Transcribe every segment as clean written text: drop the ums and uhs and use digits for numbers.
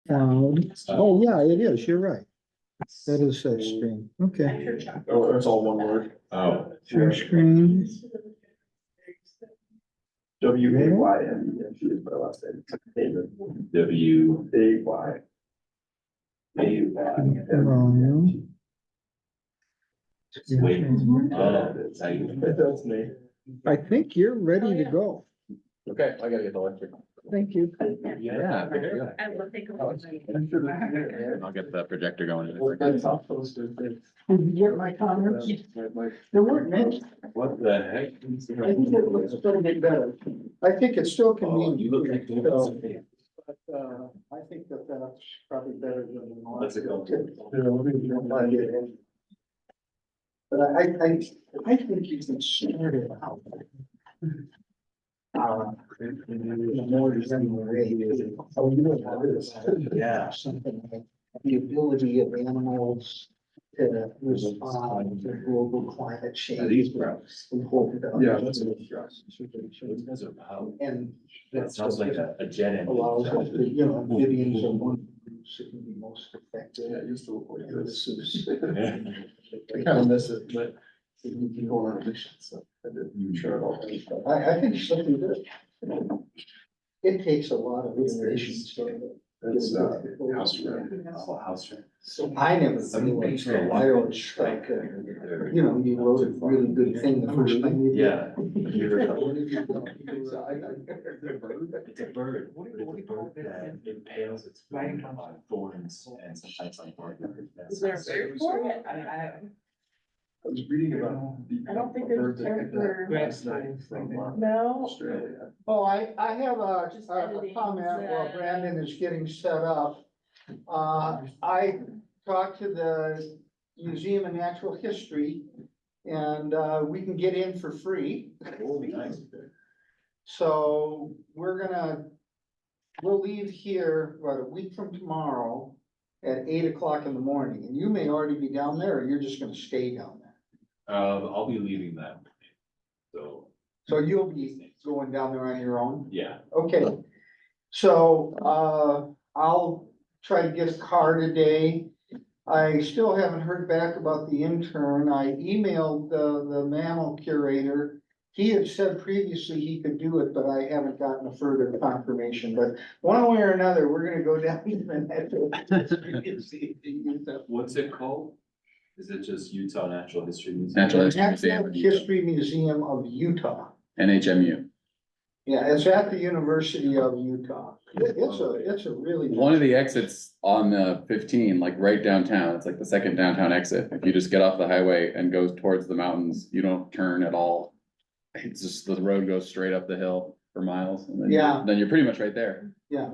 Cloud. Oh, yeah, it is. You're right. That is that screen. Okay. Or it's all one word. Oh, Share screen. WAYN, she is my last name. W. AY. Volume. Wait. That's how you. That's me. I think you're ready to go. Okay, I gotta get the electric. Thank you. Yeah. I will take a look. I'll get the projector going. Did you get my comments? There weren't many. What the heck? I think it looks a little bit better. I think it's still convenient. You look like. But, I think that that's probably better than the one. Let's go. But I think you can start it out. More than Yeah. something like the ability of animals to respond to global climate change. These brows. Yeah, that's a. Those are how. And That sounds like a jet engine. allows us to, amphibians are one of the groups that can be most Yeah, effective. it used to look like And this. this is, I kind of miss it, but we can go on a mission, so I did share it all. I think it's something good. It takes a lot of iteration. That's house rent. Oh, house rent. So I never realized that I always like, you wrote a really good thing the first time you did. Yeah. It's It's a bird. It's a bird that impales its wing on thorns and sometimes on hardwood. Is there a bird for it? I was reading about. I don't think there's a bird that term picked for- up last night from No. Australia. Oh, I have Just a editing comment while that. Brandon is getting set up. I talked to the Museum of Natural History and, we can get in for free. Oh, nice. So we'll leave here, a week from tomorrow at 8 o'clock in the morning. And you may already be down there, or you're just gonna stay down there. I'll be leaving that. So, So you'll be going down there on your own? yeah. Okay. So, I'll try to get a car today. I still haven't heard back about the intern. I emailed the mammal curator. He had said previously he could do it, but I haven't gotten a further confirmation, but one way or another, we're gonna go down to the natural history and see if he can use that. What's it called? Is it just Utah Natural History Museum? Natural History Museum Natural of Utah. History Museum of Utah. NHMU. Yeah, it's at the University of Utah. It's a really. One of the exits on the 15, like right downtown, it's like the second downtown exit. If you just get off the highway and go towards the mountains, you don't turn at all. It's just, the road goes straight up the hill for miles and then, Yeah. then you're pretty much right there. Yeah,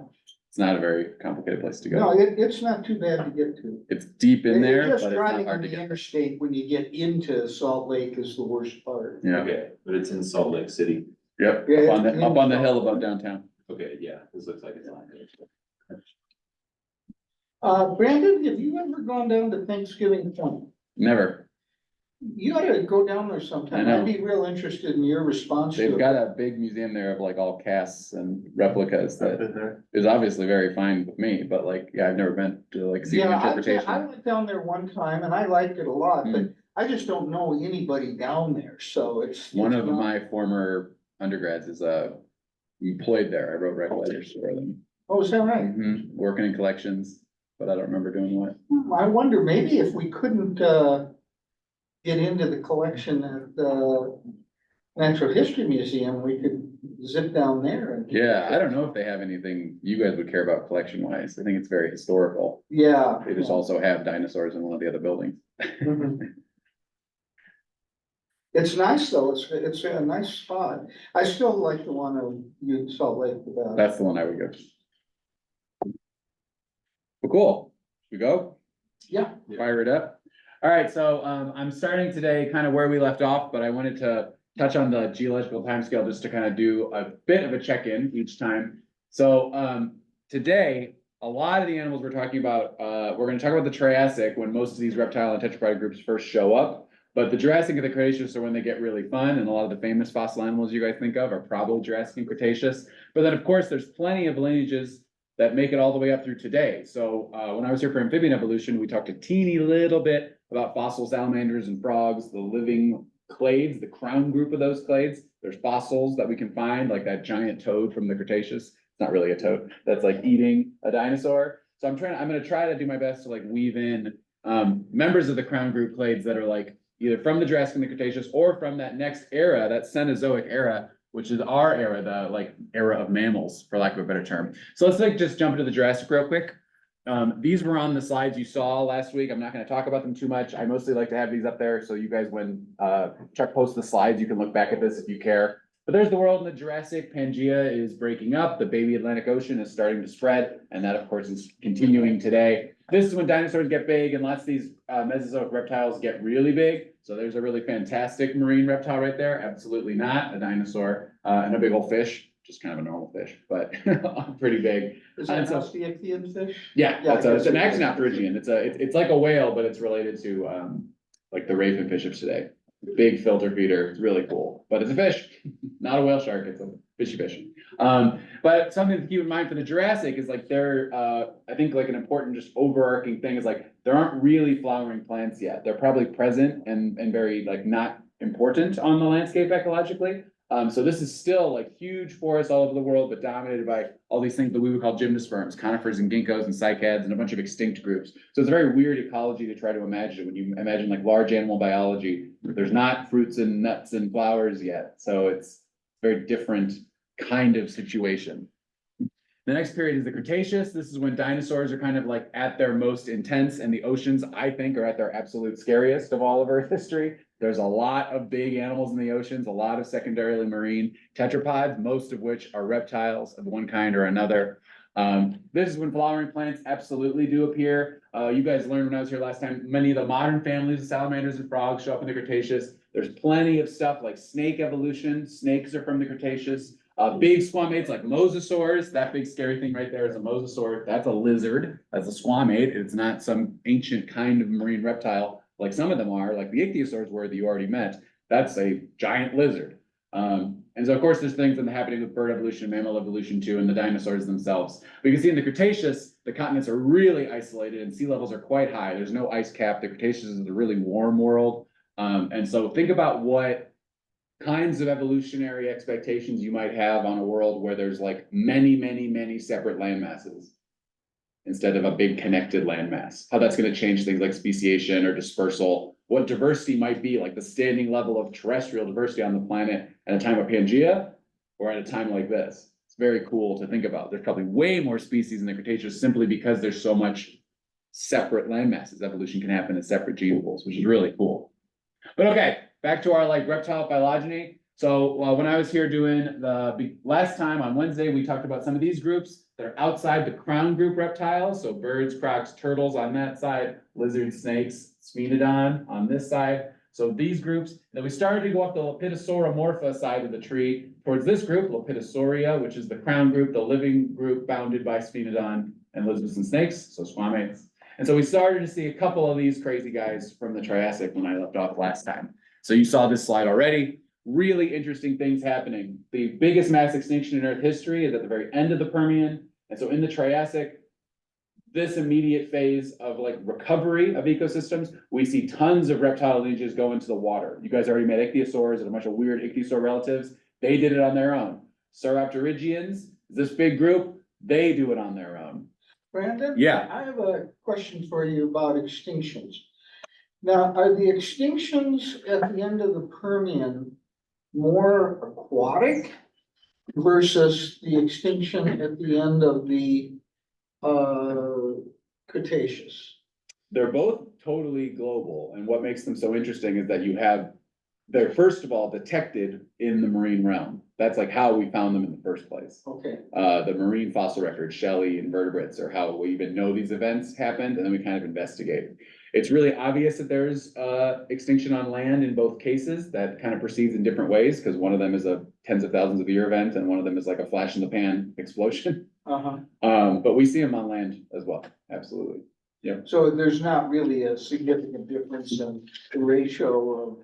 It's not a very complicated place to no, go. it's not too bad to get to. It's deep in there, Just but it's not driving on hard to the get. interstate when you get into Salt Lake is the worst part. Yeah, Okay, but it's in Salt Lake City. yep, Yeah, up on it's up on the in- hill above downtown. Okay, yeah, this looks like it's on there. Brandon, have you ever gone down to Thanksgiving Point? Never. You ought to go down there sometime. I know. I'd be real interested in your response to They've it. got a big museum there of like all casts and replicas I've that been there. is obviously very fine with me, but like, yeah, I've never been to like see an Yeah, I interpretation. went down there one time and I liked it a lot, but Hmm. I just don't know anybody down there, so it's. One it's of not- my former undergrads is employed there. I wrote rec letters for them. Oh, is that right? Working in collections, but I don't remember doing what. I wonder, maybe if we couldn't, get into the collection at the Natural History Museum, we could zip down there and. Yeah, I don't know if they have anything you guys would care about collection wise. I think it's very historical. Yeah. They just also have dinosaurs in one of the other buildings. Mhm. It's nice though, it's a nice spot. I still like the one in Salt Lake the best. That's the one I would go to. Well, cool. We go? Yeah. Fire it up. All right, so I'm starting today kind of where we left off, but I wanted to touch on the geological timescale just to kind of do a bit of a check-in each time. So today, a lot of the animals we're talking about, we're going to talk about the Triassic when most of these reptile and tetrapod groups first show up. But the Jurassic and the Cretaceous are when they get really fun, and a lot of the famous fossil animals you guys think of are probably Jurassic and Cretaceous. But then, of course, there's plenty of lineages that make it all the way up through today. So when I was here for amphibian evolution, we talked a teeny little bit about fossil salamanders and frogs, the living clades, the crown group of those clades. There's fossils that we can find, like that giant toad from the Cretaceous. It's not really a toad, that's like eating a dinosaur. So I'm gonna try to do my best to like weave in members of the crown group clades that are like either from the Jurassic and the Cretaceous or from that next era, that Cenozoic era, which is our era, the like era of mammals, for lack of a better term. So let's like just jump into the Jurassic real quick. These were on the slides you saw last week. I'm not going to talk about them too much. I mostly like to have these up there so you guys, when Chuck posts the slides, you can look back at this if you care. But there's the world in the Jurassic. Pangea is breaking up. The baby Atlantic Ocean is starting to spread, and that of course is continuing today. This is when dinosaurs get big and lots of these Mesozoic reptiles get really big. So there's a really fantastic marine reptile right there. Absolutely not a dinosaur and a big old fish, just kind of a normal fish, but pretty big. Is that so- Osteichthyon fish? Yeah, Yeah, that's it's an Actinopterygian. It's like a whale, but it's related to like the ravenfish of today. Big filter feeder. It's really cool, but it's a fish, not a whale shark. It's a fishy fish. But something to keep in mind for the Jurassic is like I think like an important just overarching thing is like there aren't really flowering plants yet. They're probably present and very like not important on the landscape ecologically. So this is still like huge forests all over the world, but dominated by all these things that we would call gymnosperms, conifers and ginkgos and cycads and a bunch of extinct groups. So it's a very weird ecology to try to imagine when you imagine like large animal biology. There's not fruits and nuts and flowers yet. So it's a very different kind of situation. The next period is the Cretaceous. This is when dinosaurs are kind of like at their most intense, and the oceans, I think, are at their absolute scariest of all of Earth history. There's a lot of big animals in the oceans, a lot of secondarily marine tetrapods, most of which are reptiles of one kind or another. This is when flowering plants absolutely do appear. You guys learned when I was here last time, many of the modern families of salamanders and frogs show up in the Cretaceous. There's plenty of stuff like snake evolution. Snakes are from the Cretaceous. Big squamates like mosasaurs. That big scary thing right there is a mosasaur. That's a lizard. That's a squamate. It's not some ancient kind of marine reptile like some of them are, like the ichthyosaurs were that you already met. That's a giant lizard. And so of course there's things that are happening with bird evolution, mammal evolution too, and the dinosaurs themselves. But you can see in the Cretaceous, the continents are really isolated and sea levels are quite high. There's no ice cap. The Cretaceous is a really warm world. And so think about what kinds of evolutionary expectations you might have on a world where there's like many separate land masses instead of a big connected landmass. How that's going to change things like speciation or dispersal, what diversity might be, like the standing level of terrestrial diversity on the planet at a time of Pangea or at a time like this. It's very cool to think about. There's probably way more species in the Cretaceous simply because there's so much separate landmasses. Evolution can happen in separate gene pools, which is really cool. But okay, back to our like reptile phylogeny. So when I was here doing the last time on Wednesday, we talked about some of these groups that are outside the crown group reptiles. So birds, crocs, turtles on that side, lizards, snakes, sphenodon on this side. So these groups, then we started to go up the Lepidosauramorpha side of the tree towards this group, Lepidosauria, which is the crown group, the living group bounded by sphenodon and lizards and snakes, so squamates. And so we started to see a couple of these crazy guys from the Triassic when I left off last time. So you saw this slide already. Really interesting things happening. The biggest mass extinction in Earth history is at the very end of the Permian. And so in the Triassic, this immediate phase of like recovery of ecosystems, we see tons of reptile lineages go into the water. You guys already met ichthyosaurs and a bunch of weird ichthyosaur relatives. They did it on their own. Sauropterygians, this big group, they do it on their own. Brandon? Yeah. I have a question for you about extinctions. Now, are the extinctions at the end of the Permian more aquatic versus the extinction at the end of the Cretaceous? They're both totally global, and what makes them so interesting is that they're first of all detected in the marine realm. That's like how we found them in the first place. Okay, The marine fossil record, shelly invertebrates, are how we even know these events happened, and then we kind of investigate. It's really obvious that there's extinction on land in both cases that kind of proceeds in different ways, because one of them is a tens of thousands of year event, and one of them is like a flash in the pan explosion. But we see them on land as well, absolutely. so there's not really a significant difference in the ratio of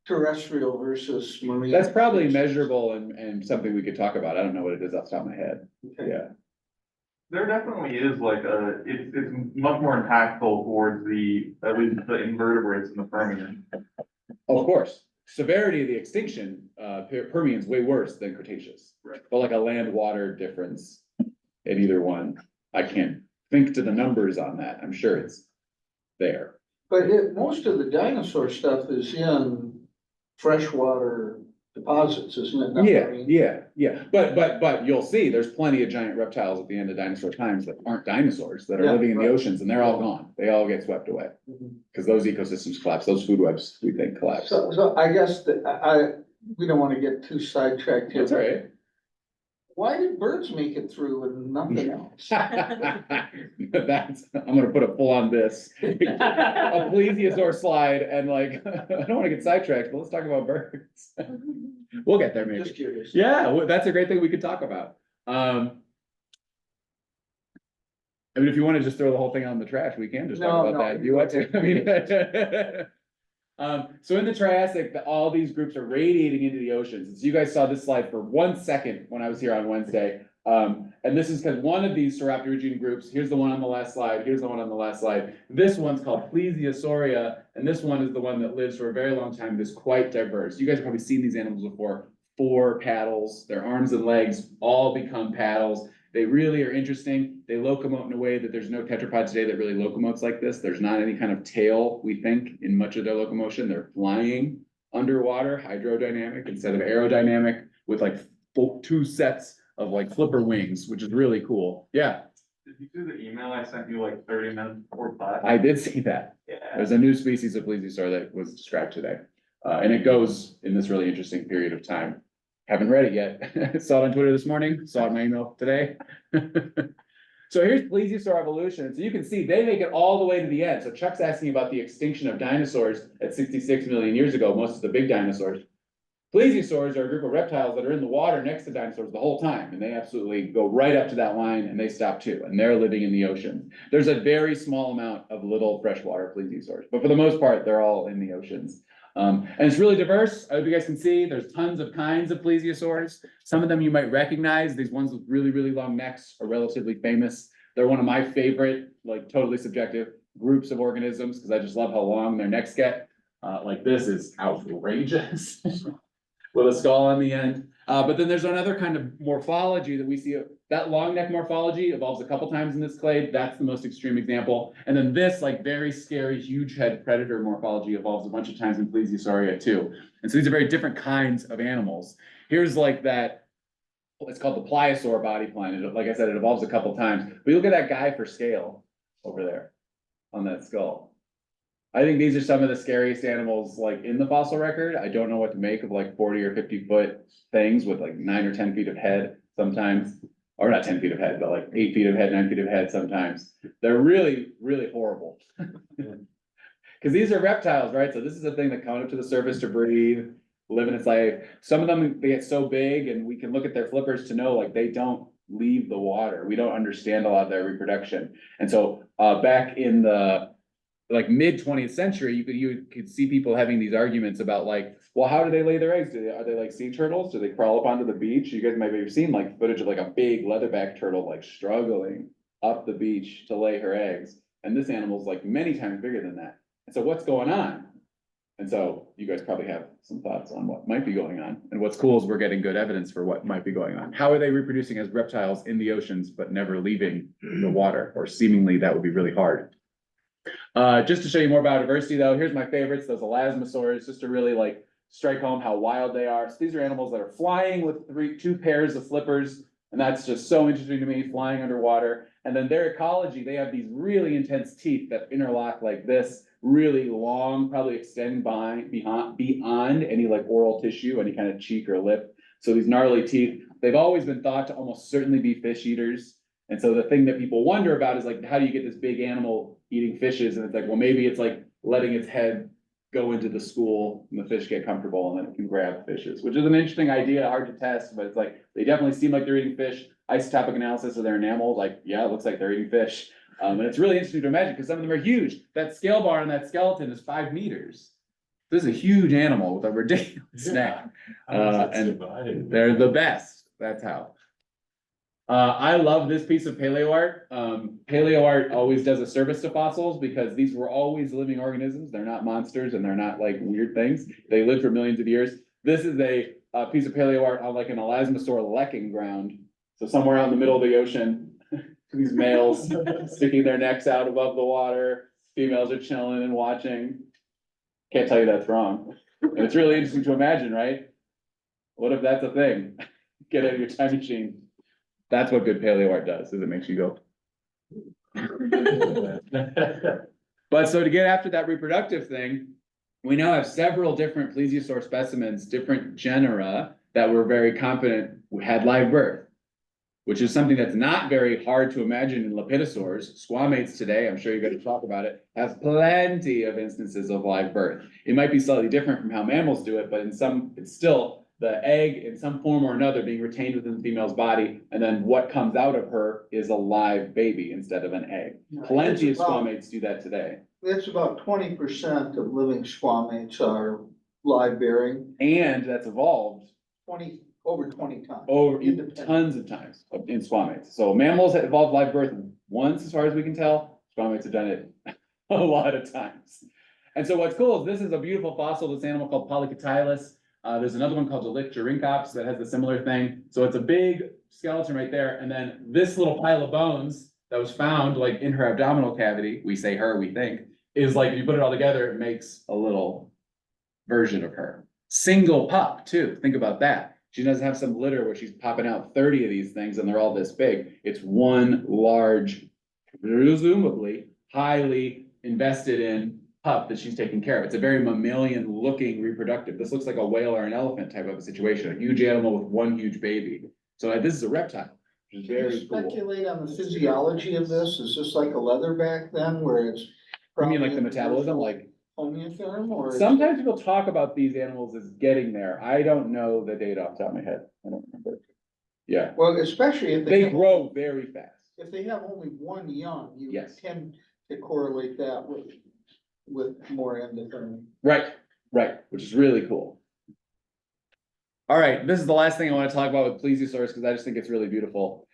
terrestrial versus marine? That's probably measurable and something we could talk about. I don't know what it is off the top of my head. Okay. Yeah. There definitely is like it's much more impactful towards at least the invertebrates in the Permian. Of course, severity of the extinction, Permian's way worse than Cretaceous. Right. But like a land-water difference in either one, I can't think to the numbers on that, I'm sure it's there. But most of the dinosaur stuff is in freshwater deposits, isn't it? Not marine? Yeah, but you'll see, there's plenty of giant reptiles at the end of dinosaur times that aren't dinosaurs, that are Yeah, living in the right. oceans, and they're all gone, they all get swept away. Mhm. Cause those ecosystems collapse, those food webs, we think collapse. So I guess that we don't wanna get too sidetracked here. That's all right. Why did birds make it through and nothing else? That's, I'm gonna put a full on this, a plesiosaur slide, and like, I don't wanna get sidetracked, but let's talk about birds. We'll get there maybe. Just curious. Yeah, that's a great thing we could talk about. I mean, if you wanna just throw the whole thing on the trash, we can just talk No, about no, that, if you want to, I mean. So in the Triassic, all these groups are radiating into the oceans, and so you guys saw this slide for 1 second when I was here on Wednesday. And this is because one of these Sauropterygian groups, here's the one on the last slide, here's the one on the last slide. This one's called Plesiosauria, and this one is the one that lives for a very long time, is quite diverse. You guys have probably seen these animals before. 4 paddles, their arms and legs all become paddles. They really are interesting. They locomote in a way that there's no tetrapod today that really locomotes like this. There's not any kind of tail, we think, in much of their locomotion. They're flying underwater, hydrodynamic instead of aerodynamic, with like 2 sets of like flipper wings, which is really cool. Yeah, Did you see the email I sent you like 30 minutes before class? I did see that. Yeah. There's a new species of plesiosaur that was described today. And it goes in this really interesting period of time. Haven't read it yet. Saw it on Twitter this morning, saw it in my email today. So here's plesiosaur evolution. So you can see they make it all the way to the end. So Chuck's asking about the extinction of dinosaurs at 66 million years ago, most of the big dinosaurs. Plesiosaurs are a group of reptiles that are in the water next to dinosaurs the whole time, and they absolutely go right up to that line and they stop too, and they're living in the ocean. There's a very small amount of little freshwater plesiosaurs, but for the most part, they're all in the oceans. And it's really diverse. I hope you guys can see, there's tons of kinds of plesiosaurs. Some of them you might recognize. These ones with really, really long necks are relatively famous. They're one of my favorite, like totally subjective groups of organisms, because I just love how long their necks get. Like this is outrageous. With a skull on the end. But then there's another kind of morphology that we see. That long neck morphology evolves a couple times in this clade. That's the most extreme example. And then this like very scary huge head predator morphology evolves a bunch of times in Plesiosauria too. And so these are very different kinds of animals. Here's like that, it's called the pliosaur body plan. Like I said, it evolves a couple times. But you look at that guy for scale over there on that skull. I think these are some of the scariest animals like in the fossil record. I don't know what to make of like 40 or 50 foot things with like 9 or 10 feet of head sometimes, or not 10 feet of head, but like 8 feet of head, 9 feet of head sometimes. They're really, really horrible. Because these are reptiles, right? So this is a thing that comes up to the surface to breathe, live in its life. Some of them, they get so big and we can look at their flippers to know like they don't leave the water. We don't understand a lot of their reproduction. And so back in the like mid 20th century, you could see people having these arguments about like, well, how do they lay their eggs? Are they like sea turtles? Do they crawl up onto the beach? You guys might have seen like footage of like a big leatherback turtle like struggling up the beach to lay her eggs. And this animal's like many times bigger than that. And so what's going on? And so you guys probably have some thoughts on what might be going on. And what's cool is we're getting good evidence for what might be going on. How are they reproducing as reptiles in the oceans, but never leaving the water? Or seemingly that would be really hard. Just to show you more biodiversity though, here's my favorites, those elasmosaurs, just to really like strike home how wild they are. So these are animals that are flying with 2 pairs of flippers, and that's just so interesting to me, flying underwater. And then their ecology, they have these really intense teeth that interlock like this, really long, probably extend beyond any like oral tissue, any kind of cheek or lip. So these gnarly teeth, they've always been thought to almost certainly be fish eaters. And so the thing that people wonder about is like, how do you get this big animal eating fishes? And it's like, well, maybe it's like letting its head go into the school and the fish get comfortable and then it can grab fishes, which is an interesting idea, hard to test, but it's like, they definitely seem like they're eating fish. Isotopic analysis of their enamel, like, yeah, it looks like they're eating fish. And it's really interesting to imagine because some of them are huge. That scale bar on that skeleton is 5 meters. This is a huge animal with a ridiculous neck. And they're the best, that's how. I love this piece of paleo art. Paleo art always does a service to fossils because these were always living organisms. They're not monsters and they're not like weird things. They lived for millions of years. This is a piece of paleo art on like an elasmosaur lecking ground. So somewhere out in the middle of the ocean, these males sticking their necks out above the water, females are chilling and watching. Can't tell you that's wrong. And it's really interesting to imagine, right? What if that's a thing? Get out of your time machine. That's what good paleo art does, is it makes you go. But so to get after that reproductive thing, we now have several different plesiosaur specimens, different genera that we're very confident had live birth, which is something that's not very hard to imagine in lepidosaurs. Squamates today, I'm sure you're going to talk about it, have plenty of instances of live birth. It might be slightly different from how mammals do it, but in some, it's still the egg in some form or another being retained within the female's body, and then what comes out of her is a live baby instead of an egg. Plenty of squamates do that today. It's about 20% of living squamates are live bearing, And that's evolved over 20 times. over Independent. tons of times in squamates. So mammals have evolved live birth once, as far as we can tell. Squamates have done it a lot of times. And so what's cool is this is a beautiful fossil, this animal called Polycotylus. There's another one called Dolichoryncops that has a similar thing. So it's a big skeleton right there. And then this little pile of bones that was found like in her abdominal cavity, we say her, we think, is like, if you put it all together, it makes a little version of her. Single pup too, think about that. She doesn't have some litter where she's popping out 30 of these things and they're all this big. It's one large, presumably highly invested in pup that she's taking care of. It's a very mammalian looking reproductive. This looks like a whale or an elephant type of a situation, a huge animal with one huge baby. So this is a reptile, which is Can you very cool. speculate on the physiology of this? Is this like a leatherback then, where it's? I mean, like the probably metabolism, like homeotherm, or? is it- sometimes people talk about these animals as getting there. I don't know the data off the top of my head. I don't remember. Yeah, Well, especially if they have- grow very fast. If they have only one young, you Yes. tend to correlate that with more endothermy. Right, right, which is really cool. All right, this is the last thing I want to talk about with plesiosaurs because I just think it's really beautiful.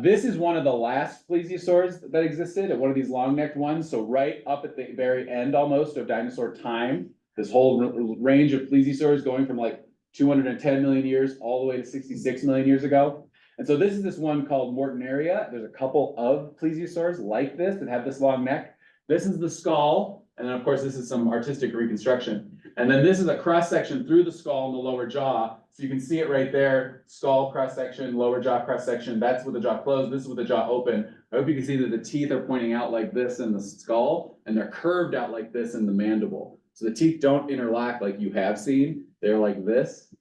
This is one of the last plesiosaurs that existed, one of these long-necked ones. So right up at the very end almost of dinosaur time, this whole range of plesiosaurs going from like 210 million years all the way to 66 million years ago. And so this is this one called Mortonaria. There's a couple of plesiosaurs like this that have this long neck. This is the skull. And then of course, this is some artistic reconstruction. And then this is a cross section through the skull and the lower jaw. So you can see it right there, skull cross section, lower jaw cross section. That's with the jaw closed. This is with the jaw open. I hope you can see that the teeth are pointing out like this in the skull and they're curved out like this in the mandible. So the teeth don't interlock like you have seen. They're like this,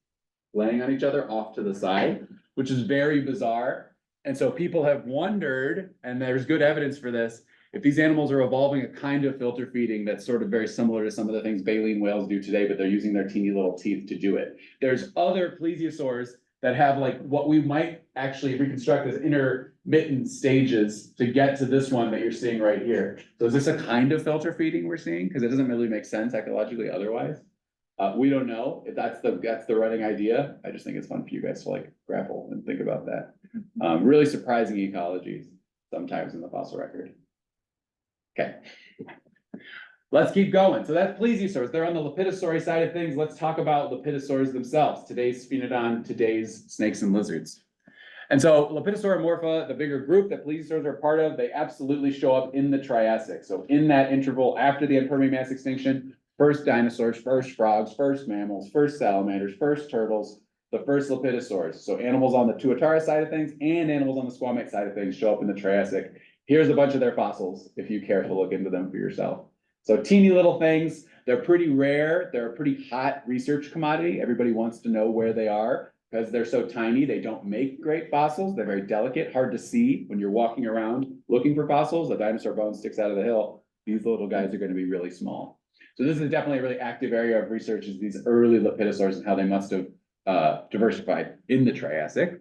laying on each other off to the side, which is very bizarre. And so people have wondered, and there's good evidence for this, if these animals are evolving a kind of filter feeding that's sort of very similar to some of the things baleen whales do today, but they're using their teeny little teeth to do it. There's other plesiosaurs that have like what we might actually reconstruct as intermittent stages to get to this one that you're seeing right here. So is this a kind of filter feeding we're seeing? Because it doesn't really make sense ecologically otherwise. We don't know if that's the running idea. I just think it's fun for you guys to like grapple and think about that. Really surprising ecologies sometimes in the fossil record. Okay. Let's keep going. So that's plesiosaurs. They're on the lepidosaury side of things. Let's talk about lepidosaurs themselves. Today's Sphenodon, today's snakes and lizards. And so Lepidosaurimorpha, the bigger group that plesiosaurs are part of, they absolutely show up in the Triassic. So in that interval after the Permian mass extinction, first dinosaurs, first frogs, first mammals, first salamanders, first turtles, the first lepidosaurs. So animals on the Tuatara side of things and animals on the squamate side of things show up in the Triassic. Here's a bunch of their fossils, if you care to look into them for yourself. So teeny little things, they're pretty rare. They're a pretty hot research commodity. Everybody wants to know where they are because they're so tiny. They don't make great fossils. They're very delicate, hard to see when you're walking around looking for fossils. A dinosaur bone sticks out of the hill. These little guys are going to be really small. So this is definitely a really active area of research, is these early lepidosaurs and how they must have diversified in the Triassic.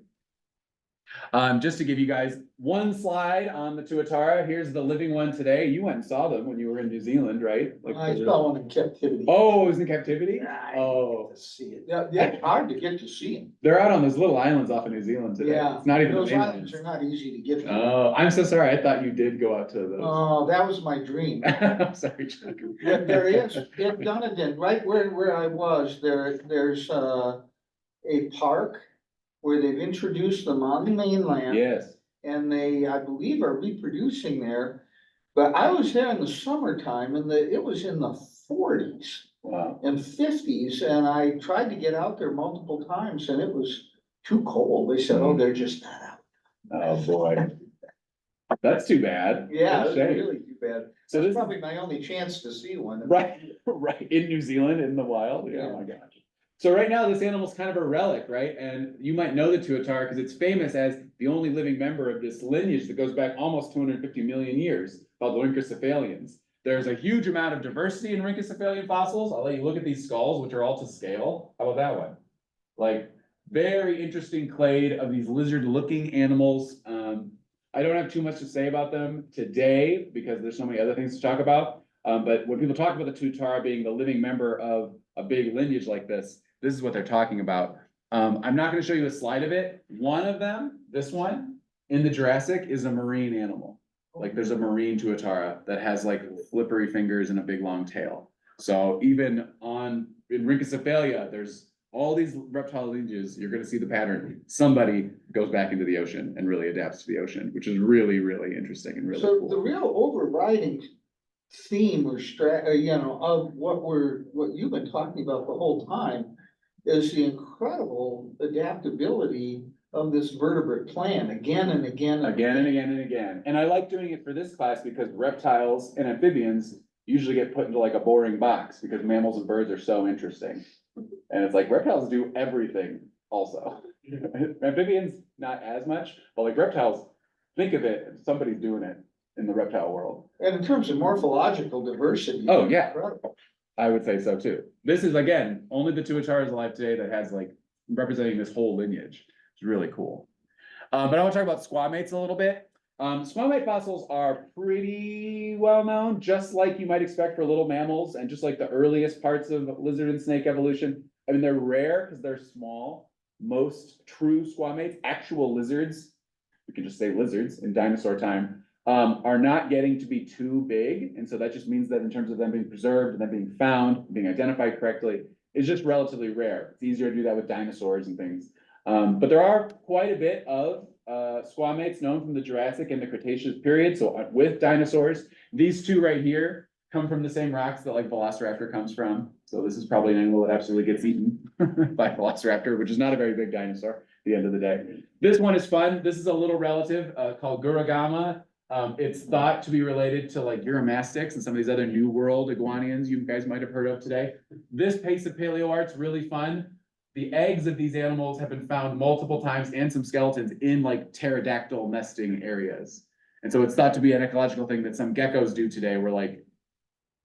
Just to give you guys one slide on the tuatara, here's the living one today. You went and saw them when you were in New Zealand, right? Like I the- saw one in captivity. Oh, it was in captivity? Yeah, I Oh. didn't get to see it. Yeah, it's hard to get to see them. They're out on those little islands off of New Zealand today. Yeah, It's not even the those mainland. islands are not easy to get to. Oh, I'm so sorry. I thought you did go out to those. Oh, that was my dream. I'm sorry, Chuck. There is, in Dunedin, right where I was, there's a park where they've introduced them on the mainland. Yes. And they, I believe, are reproducing there. But I was there in the summertime and it was in the forties Wow. and fifties, and I tried to get out there multiple times and it was too cold. They said, oh, they're just not out. Oh, boy. That's too bad. Yeah, What it a was shame. really too bad. So That's this, probably my only chance to see one. right, right, in New Zealand, in the wild, yeah, oh my gosh. So right now, this animal's kind of a relic, right? And you might know the tuatara because it's famous as the only living member of this lineage that goes back almost 250 million years, called the rhynchocephalians. There's a huge amount of diversity in rhynchocephalian fossils. I'll let you look at these skulls, which are all to scale. How about that one? Like, very interesting clade of these lizard-looking animals. I don't have too much to say about them today because there's so many other things to talk about. But when people talk about the tuatara being the living member of a big lineage like this is what they're talking about. I'm not gonna show you a slide of it. One of them, this one, in the Jurassic is a marine animal. Like there's a marine tuatara that has like flippery fingers and a big long tail. So even in Rhynchocephalia, there's all these reptile lineages, you're gonna see the pattern. Somebody goes back into the ocean and really adapts to the ocean, which is really, really interesting and really So cool. the real overriding theme or of what you've been talking about the whole time is the incredible adaptability of this vertebrate plan again and again. Again and again and again. And I like doing it for this class because reptiles and amphibians usually get put into like a boring box because mammals and birds are so interesting. And it's like reptiles do everything also. Amphibians, not as much, but like reptiles, think of it, somebody's doing it in the reptile world. And in terms of morphological diversity. Oh, yeah. incredible. I would say so too. This is, again, only the tuatara is alive today that has like representing this whole lineage. It's really cool. But I want to talk about squamates a little bit. Squamate fossils are pretty well known, just like you might expect for little mammals and just like the earliest parts of lizard and snake evolution. I mean, they're rare because they're small. Most true squamates, actual lizards, we can just say lizards in dinosaur time, are not getting to be too big. And so that just means that in terms of them being preserved and them being found, being identified correctly, is just relatively rare. It's easier to do that with dinosaurs and things. But there are quite a bit of squamates known from the Jurassic and the Cretaceous period. So with dinosaurs, these two right here come from the same rocks that like Velociraptor comes from. So this is probably an animal that absolutely gets eaten by Velociraptor, which is not a very big dinosaur at the end of the day. This one is fun. This is a little relative called Guragama. It's thought to be related to like Uromastyx and some of these other New World iguanians you guys might have heard of today. This piece of paleoart's really fun. The eggs of these animals have been found multiple times and some skeletons in like pterodactyl nesting areas. And so it's thought to be an ecological thing that some geckos do today where like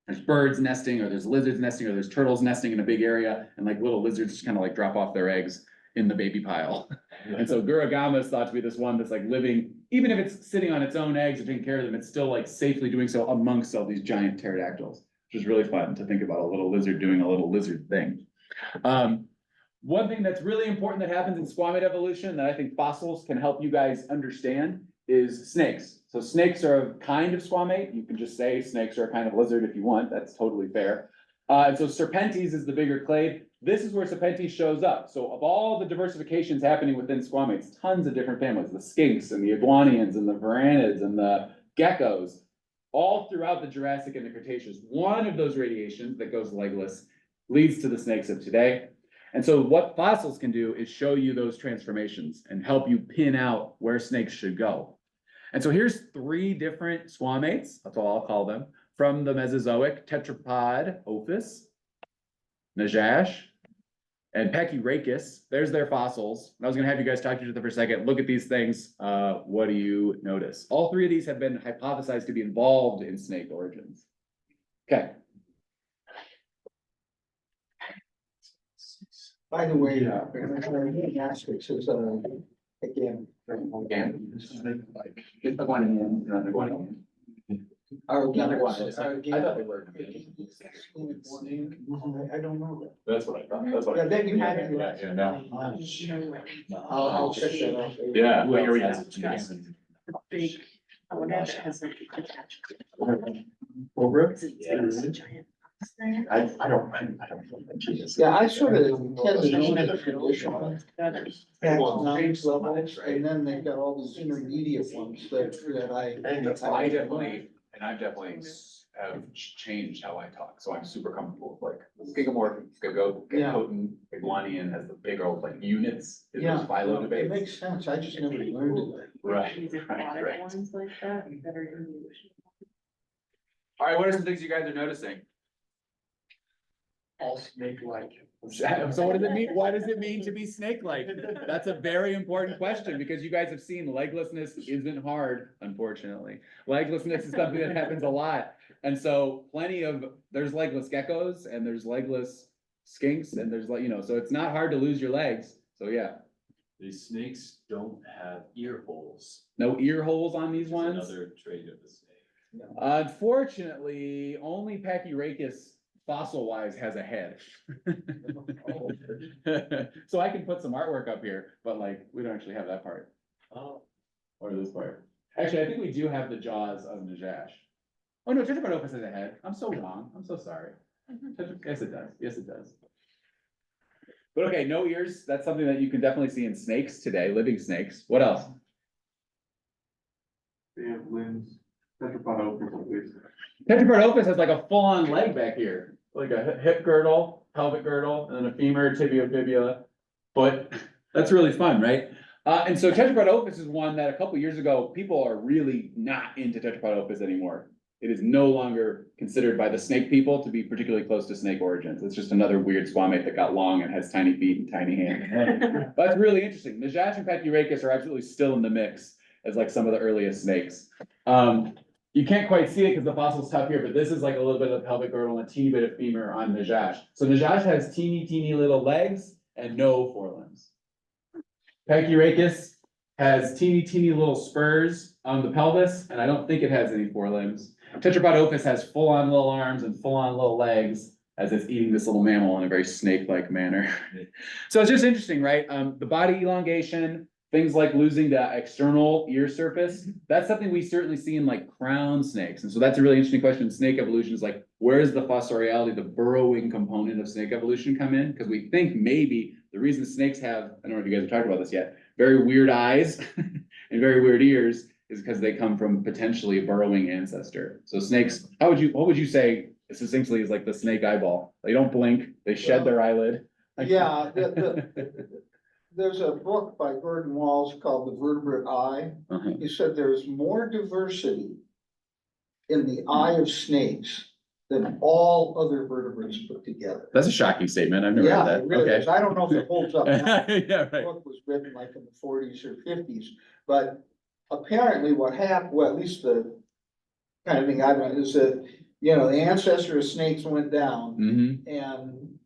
there's birds nesting or there's lizards nesting or there's turtles nesting in a big area and like little lizards just kind of like drop off their eggs in the baby pile. And so Guragama is thought to be this one that's like living, even if it's sitting on its own eggs and taking care of them, it's still like safely doing so amongst all these giant pterodactyls, which is really fun to think about a little lizard doing a little lizard thing. One thing that's really important that happens in squamate evolution that I think fossils can help you guys understand is snakes. So snakes are a kind of squamate. You can just say snakes are a kind of lizard if you want. That's totally fair. And so Serpentes is the bigger clade. This is where Serpentes shows up. So of all the diversifications happening within squamates, tons of different families, the skinks and the iguanians and the varanids and the geckos, all throughout the Jurassic and the Cretaceous. One of those radiations that goes legless leads to the snakes of today. And so what fossils can do is show you those transformations and help you pin out where snakes should go. And so here's 3 different squamates, that's all I'll call them, from the Mesozoic: Tetrapod ophis, Najash, and Pachyrhachis. There's their fossils. I was gonna have you guys talk to each other for a second. Look at these things. What do you notice? All 3 of these have been hypothesized to be involved in snake origins. Okay. By the way, Yeah. Gymnastics is a again. Again, like, get the one in, another one in. Another one. I thought they were. I don't know that. That's what I thought, that's what. Yeah, then you had. Yeah, no. I'll check that out. Yeah. Well, here we Yeah. have. Big, I wonder if it has like attached. Over Because it's Yes. a giant. I don't think he is. Yeah, I sort of tend to know the traditional. Gutters. Economics levels, and then they've got all these intermediate ones that I definitely, and I've definitely have changed how I talk, so I'm super comfortable with like Gigamorph, Yeah. Gigapotent, Biglanian has the big old like units, in Yeah, those phylum it debates. makes sense, I just never learned it. Right, These right, aquatic right. ones like that, that are in the ocean. All right, what are some things you guys are noticing? All snake-like. So what does it mean? What does it mean to be snake-like? That's a very important question because you guys have seen leglessness isn't hard, unfortunately. Leglessness is something that happens a lot. And so there's legless geckos and there's legless skinks and there's like, so it's not hard to lose your legs. So yeah, These snakes don't have ear holes. no ear holes on these which is ones. Another trait of the snake. Unfortunately, only Pachyrhacus fossil-wise has a head. So I can put some artwork up here, but like, we don't actually have that part. Oh. Or this part. Actually, I think we do have the jaws of Najash. Oh no, Tetrapodopus has a head. I'm so wrong. I'm so sorry. Yes, it does. Yes, it does. But okay, no ears. That's something that you can definitely see in snakes today, living snakes. What else? They have limbs, tetrapodopus at least. Tetrapodopus has like a full-on leg back here, like a hip girdle, pelvic girdle, and then a femur, tibia, fibula, foot. That's really fun, right? And so Tetrapodopus is one that a couple years ago, people are really not into Tetrapodopus anymore. It is no longer considered by the snake people to be particularly close to snake origins. It's just another weird squamate that got long and has tiny feet and tiny hands. That's really interesting. Najash and Pachyrhacus are absolutely still in the mix as like some of the earliest snakes. You can't quite see it because the fossil's tough here, but this is like a little bit of pelvic girdle and a teeny bit of femur on Najash. So Najash has teeny little legs and no forelimbs. Pachyrhacus has teeny little spurs on the pelvis, and I don't think it has any forelimbs. Tetrapodopus has full-on little arms and full-on little legs as it's eating this little mammal in a very snake-like manner. So it's just interesting, right? The body elongation, things like losing the external ear surface, that's something we certainly see in like crown snakes. And so that's a really interesting question in snake evolution is like, where does the fossoriality, the burrowing component of snake evolution come in? Because we think maybe the reason snakes have, I don't know if you guys have talked about this yet, very weird eyes and very weird ears is because they come from potentially a burrowing ancestor. So snakes, what would you say succinctly is like the snake eyeball? They don't blink, they shed their eyelid. Yeah, there's a book by Gordon Walls called The Vertebrate Eye. Uh-huh. He said there's more diversity in the eye of snakes than all other vertebrates put together. That's a shocking statement. I've never Yeah, heard it that. really Okay. is. I don't know if it holds up now. Yeah, The right. book was written like in the forties or fifties, but apparently what happened, well, at least the kind of thing I've read is that, the ancestor of snakes went down Mm-hmm. and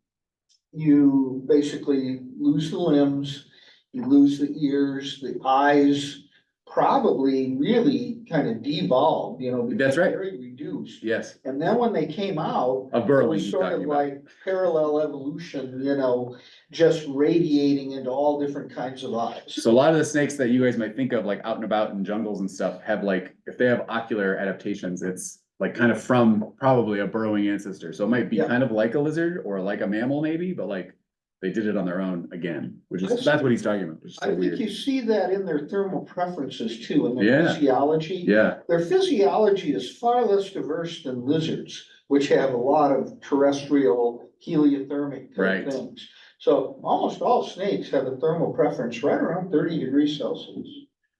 you basically lose the limbs, you lose the ears, the eyes, probably really kind of devolved, That's right. very reduced. Yes. And then when they came out, A it burrowing was he's sort talking of about. like parallel evolution, just radiating into all different kinds of eyes. So a lot of the snakes that you guys might think of, like out and about in jungles and stuff, have like, if they have ocular adaptations, it's like kind of from probably a burrowing ancestor. So it might be Yeah. kind of like a lizard or like a mammal maybe, but like they did it on their own again, That's- that's what he's talking about, which is I so think weird. you see that in their thermal preferences too, in their Yeah. physiology. Yeah, Their physiology is far less diverse than lizards, which have a lot of terrestrial heliothermic type Right. things. So almost all snakes have a thermal preference right around 30 degrees Celsius.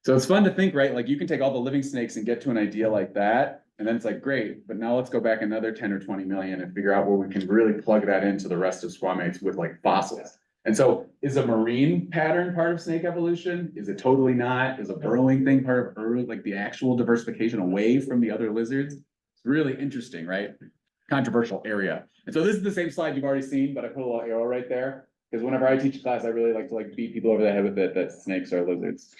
so it's fun to think, right? Like you can take all the living snakes and get to an idea like that. And then it's like, great, but now let's go back another 10 or 20 million and figure out where we can really plug that into the rest of squamates with like fossils. And so is a marine pattern part of snake evolution? Is it totally not? Is a burrowing thing part of early, like the actual diversification away from the other lizards? It's really interesting, right? Controversial area. And so this is the same slide you've already seen, but I put a little arrow right there. Because whenever I teach a class, I really like to like beat people over the head with it, that snakes are lizards.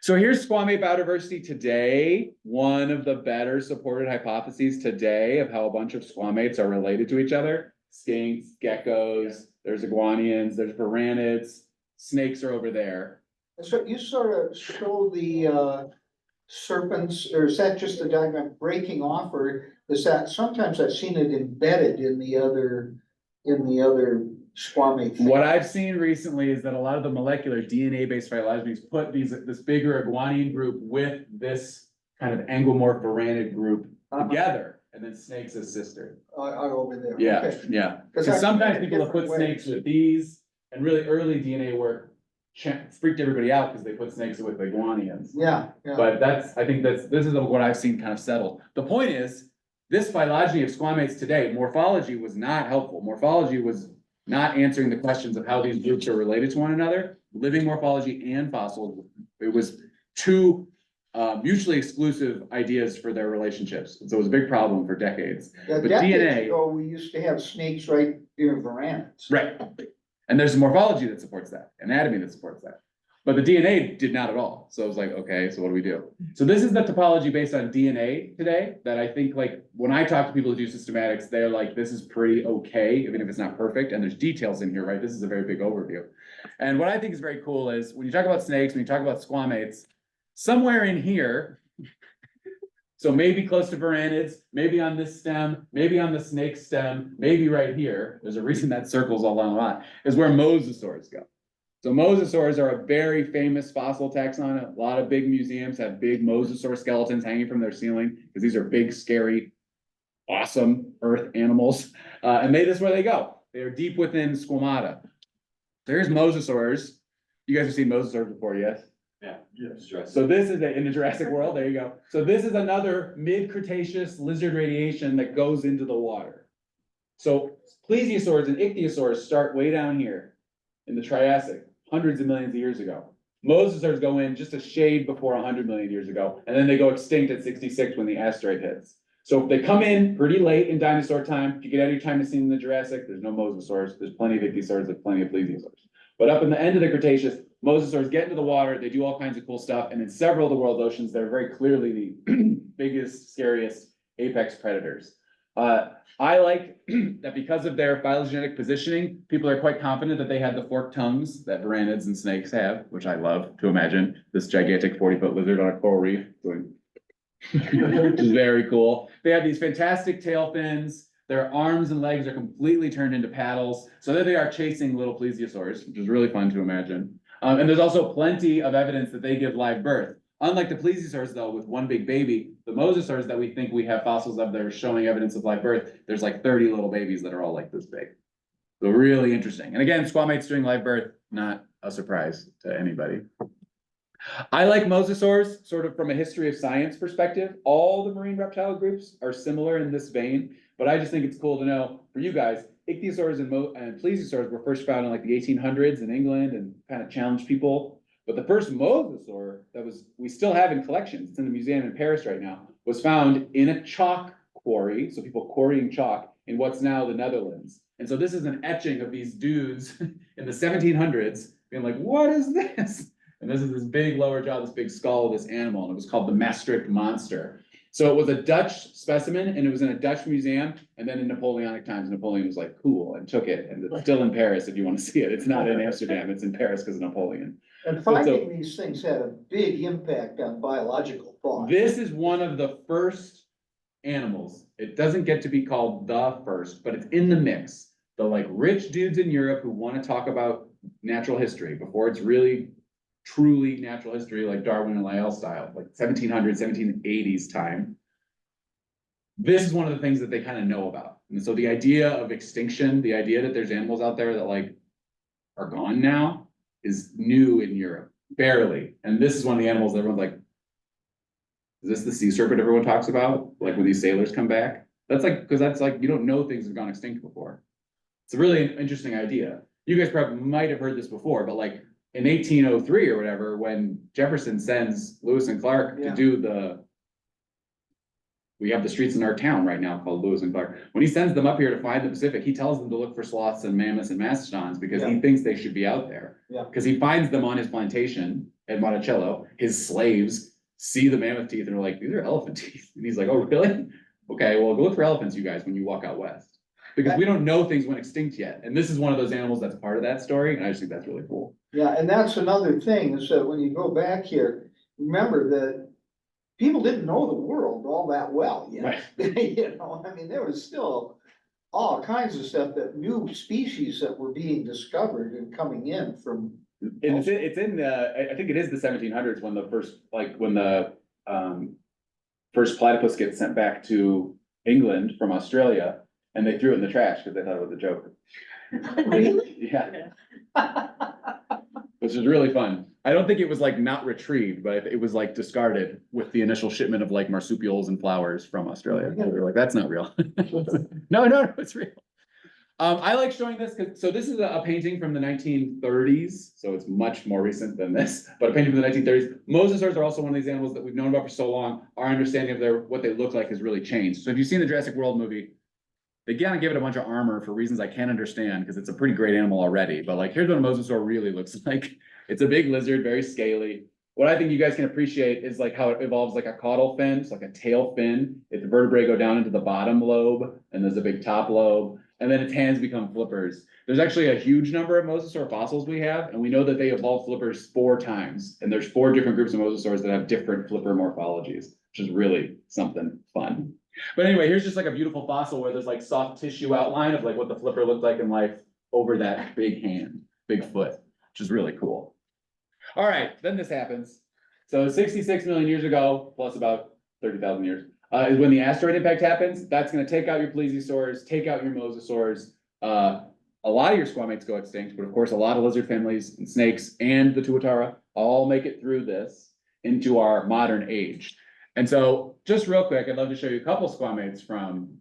So here's squamate biodiversity today. One of the better supported hypotheses today of how a bunch of squamates are related to each other. Skinks, geckos, there's iguanians, there's varanids, snakes are over there. So you sort of show the serpents, or is that just a diagram breaking off, or is that, sometimes I've seen it embedded in the other squamate thing. What I've seen recently is that a lot of the molecular DNA-based phylogenies put this bigger iguanian group with this kind of anguimorph varanid group together, and then snakes as sister. Are over there. Yeah, Okay. yeah. 'Cause Because I've sometimes seen it people have put different snakes ways. with these, and really early DNA work freaked everybody out because they put snakes with iguanians. Yeah, yeah. But I think this is what I've seen kind of settled. The point is, this phylogeny of squamates today, morphology was not helpful. Morphology was not answering the questions of how these groups are related to one another. Living morphology and fossils, it was two mutually exclusive ideas for their relationships. So it was a big problem for decades. Yeah, But decades DNA ago, we used to have snakes right in varanids. Right. And there's morphology that supports that, anatomy that supports that. But the DNA did not at all. So it was like, okay, so what do we do? So this is the topology based on DNA today that I think, like, when I talk to people who do systematics, they're like, this is pretty okay, even if it's not perfect. And there's details in here, right? This is a very big overview. And what I think is very cool is when you talk about snakes, when you talk about squamates, somewhere in here, so maybe close to varanids, maybe on this stem, maybe on the snake stem, maybe right here, there's a reason that circles along a lot, is where mosasaurs go. So mosasaurs are a very famous fossil taxon. A lot of big museums have big mosasaur skeletons hanging from their ceiling, because these are big, scary, awesome earth animals. And this is where they go. They are deep within squamata. There's mosasaurs. You guys have seen mosasaurs before, yes? Yes. So this is in the Jurassic world, there you go. So this is another mid-Cretaceous lizard radiation that goes into the water. So plesiosaurs and ichthyosaurs start way down here in the Triassic, hundreds of millions of years ago. Mosasaurs go in just a shade before 100 million years ago, and then they go extinct at 66 when the asteroid hits. So they come in pretty late in dinosaur time. If you get out of your time to see in the Jurassic, there's no mosasaurs, there's plenty of ichthyosaurs, there's plenty of plesiosaurs. But up in the end of the Cretaceous, mosasaurs get into the water, they do all kinds of cool stuff, and in several of the world oceans, they're very clearly the biggest, scariest apex predators. I like that because of their phylogenetic positioning, people are quite confident that they had the forked tongues that varanids and snakes have, which I love to imagine this gigantic 40-foot lizard on a coral reef doing, which is very cool. They have these fantastic tail fins. Their arms and legs are completely turned into paddles. So there they are chasing little plesiosaurs, which is really fun to imagine. And there's also plenty of evidence that they give live birth. Unlike the plesiosaurs, though, with one big baby, the mosasaurs that we think we have fossils of that are showing evidence of live birth, there's like 30 little babies that are all like this big. So really interesting. And again, squamates doing live birth, not a surprise to anybody. I like mosasaurs sort of from a history of science perspective. All the marine reptile groups are similar in this vein, but I just think it's cool to know for you guys, ichthyosaurs and plesiosaurs were first found in like the 1800s in England and kind of challenged people. But the first mosasaur that we still have in collections, it's in a museum in Paris right now, was found in a chalk quarry, so people quarrying chalk in what's now the Netherlands. And so this is an etching of these dudes in the 1700s being like, what is this? And this is this big lower jaw, this big skull of this animal, and it was called the Maastricht monster. So it was a Dutch specimen, and it was in a Dutch museum, and then in Napoleonic times, Napoleon was like, cool, and took it, and it's still in Paris if you want to see it. It's not in Amsterdam, it's in Paris because of Napoleon. And finding these things had a big impact on biological thought. This is one of the first animals. It doesn't get to be called the first, but it's in the mix. The like rich dudes in Europe who want to talk about natural history before it's really truly natural history, like Darwin and Lyell style, like 1700s, 1780s time. This is one of the things that they kind of know about. And so the idea of extinction, the idea that there's animals out there that like are gone now is new in Europe, barely. And this is one of the animals that everyone's like, is this the sea serpent everyone talks about? Like when these sailors come back? That's like, because that's like, you don't know things have gone extinct before. It's a really interesting idea. You guys probably might have heard this before, but like in 1803 or whatever, when Jefferson sends Lewis and Clark to do we have the streets in our town right now called Lewis and Clark. When he sends them up here to find the Pacific, he tells them to look for sloths and mammoths and mastodons because he thinks they should be out there. Yeah. Because he finds them on his plantation at Monticello. His slaves see the mammoth teeth and are like, these are elephant teeth. And he's like, oh, really? Okay, well, go look for elephants, you guys, when you walk out west. Because we don't know things went extinct yet. And this is one of those animals that's part of that story. And I just think that's really cool. Yeah, and that's another thing, is that when you go back here, remember that people didn't know the world all that well yet. Right. You know, I mean, there was still all kinds of stuff, that new species that were being discovered and coming in from. And it's in the, I think it is the 1700s when the first, like, when the first platypus gets sent back to England from Australia, and they threw it in the trash because they thought it was a joke. Really? Yeah. Which is really fun. I don't think it was like not retrieved, but it was like discarded with the initial shipment of like marsupials and flowers from Australia. They were like, that's not real. No, it's real. I like showing this because, so this is a painting from the 1930s, so it's much more recent than this, but a painting from the 1930s. Mosasaurs are also one of these animals that we've known about for so long. Our understanding of what they look like has really changed. So if you've seen the Jurassic World movie, they gotta give it a bunch of armor for reasons I can't understand, because it's a pretty great animal already. But like, here's what a mosasaur really looks like. It's a big lizard, very scaly. What I think you guys can appreciate is like how it evolves like a caudal fin, so like a tail fin. If the vertebrae go down into the bottom lobe, and there's a big top lobe, and then its hands become flippers. There's actually a huge number of mosasaur fossils we have, and we know that they evolved flippers 4 times. And there's 4 different groups of mosasaurs that have different flipper morphologies, which is really something fun. But anyway, here's just like a beautiful fossil where there's like soft tissue outline of like what the flipper looked like in life over that big hand, big foot, which is really cool. All right, then this happens. So 66 million years ago, plus about 30,000 years, is when the asteroid impact happens. That's gonna take out your plesiosaurs, take out your mosasaurs. A lot of your squamates go extinct, but of course, a lot of lizard families and snakes and the tuatara all make it through this into our modern age. And so, just real quick, I'd love to show you a couple squamates from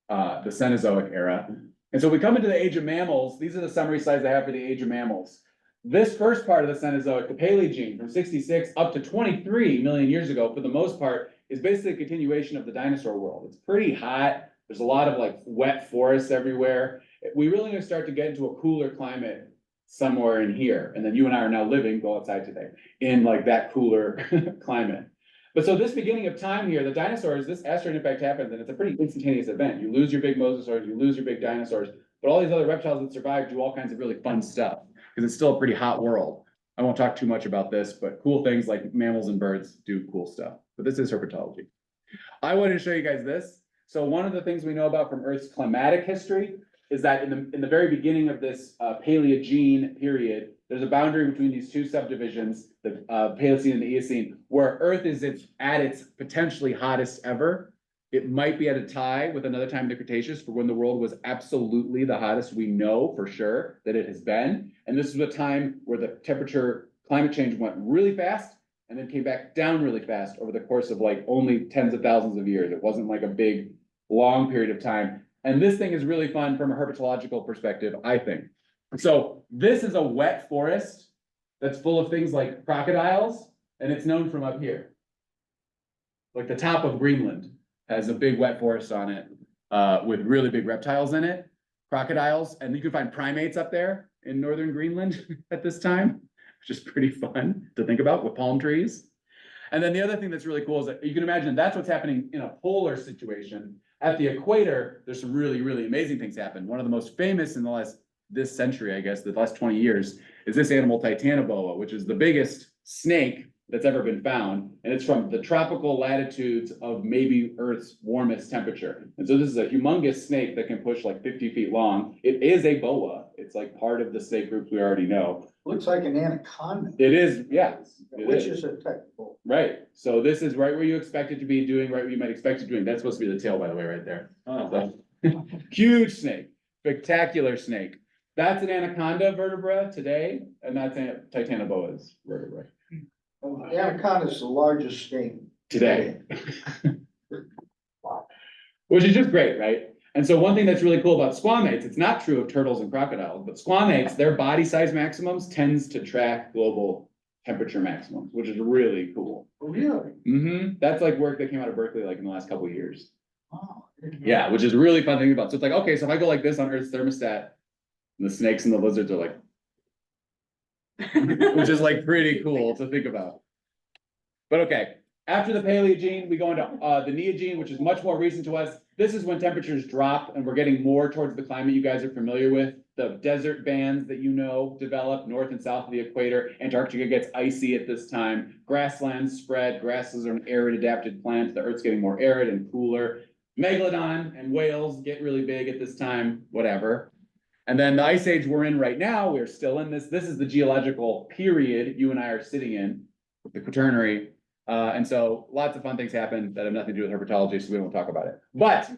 the Cenozoic era. And so we come into the age of mammals. These are the summary slides I have for the age of mammals. This first part of the Cenozoic, the Paleogene, from 66 up to 23 million years ago, for the most part, is basically a continuation of the dinosaur world. It's pretty hot. There's a lot of like wet forests everywhere. We really gonna start to get into a cooler climate somewhere in here. And then you and I are now living, go outside today, in like that cooler climate. But so this beginning of time here, the dinosaurs, this asteroid impact happens, and it's a pretty instantaneous event. You lose your big mosasaurs, you lose your big dinosaurs, but all these other reptiles that survive do all kinds of really fun stuff, because it's still a pretty hot world. I won't talk too much about this, but cool things like mammals and birds do cool stuff. But this is herpetology. I wanted to show you guys this. So one of the things we know about from Earth's climatic history is that in the very beginning of this Paleogene period, there's a boundary between these 2 subdivisions, the Paleocene and the Eocene, where Earth is at its potentially hottest ever. It might be at a tie with another time in the Cretaceous for when the world was absolutely the hottest we know for sure that it has been. And this is a time where the climate change went really fast and then came back down really fast over the course of like only tens of thousands of years. It wasn't like a big, long period of time. And this thing is really fun from a herpetological perspective, I think. So this is a wet forest that's full of things like crocodiles, and it's known from up here. Like the top of Greenland has a big wet forest on it, with really big reptiles in it, crocodiles, and you can find primates up there in northern Greenland at this time, which is pretty fun to think about with palm trees. And then the other thing that's really cool is that you can imagine that's what's happening in a polar situation. At the equator, there's some really, really amazing things happen. One of the most famous in this century, I guess, the last 20 years, is this animal Titanoboa, which is the biggest snake that's ever been found. And it's from the tropical latitudes of maybe Earth's warmest temperature. And so this is a humongous snake that can push like 50 feet long. It is a boa. It's like part of the snake groups we already know. Looks like an anaconda. It is, yeah. Which is a technical. Right. So this is right where you expect it to be doing, right where you might expect it doing. That's supposed to be the tail, by the way, right there. So, huge snake, spectacular snake. That's an anaconda vertebra today, and that's Titanoboa's vertebrae. The anaconda is the largest snake Today. Which is just great, right? And so one thing that's really cool about squamates, it's not true of turtles and crocodiles, but squamates, their body size maximums tends to track global temperature maximums, which is really cool. Really? That's like work that came out of Berkeley like in the last couple of years. Wow. Yeah, which is really fun to think about. So it's like, okay, so if I go like this on Earth's thermostat, the snakes and the lizards are like, which is like pretty cool to think about. But okay, after the Paleogene, we go into the Neogene, which is much more recent to us. This is when temperatures drop and we're getting more towards the climate you guys are familiar with. The desert bands that you know develop north and south of the equator. Antarctica gets icy at this time. Grasslands spread. Grasses are an arid adapted plant. The Earth's getting more arid and cooler. Megalodon and whales get really big at this time, whatever. And then the ice age we're in right now, we're still in this. This is the geological period you and I are sitting in, the Quaternary. And so lots of fun things happen that have nothing to do with herpetology, so we won't talk about it. But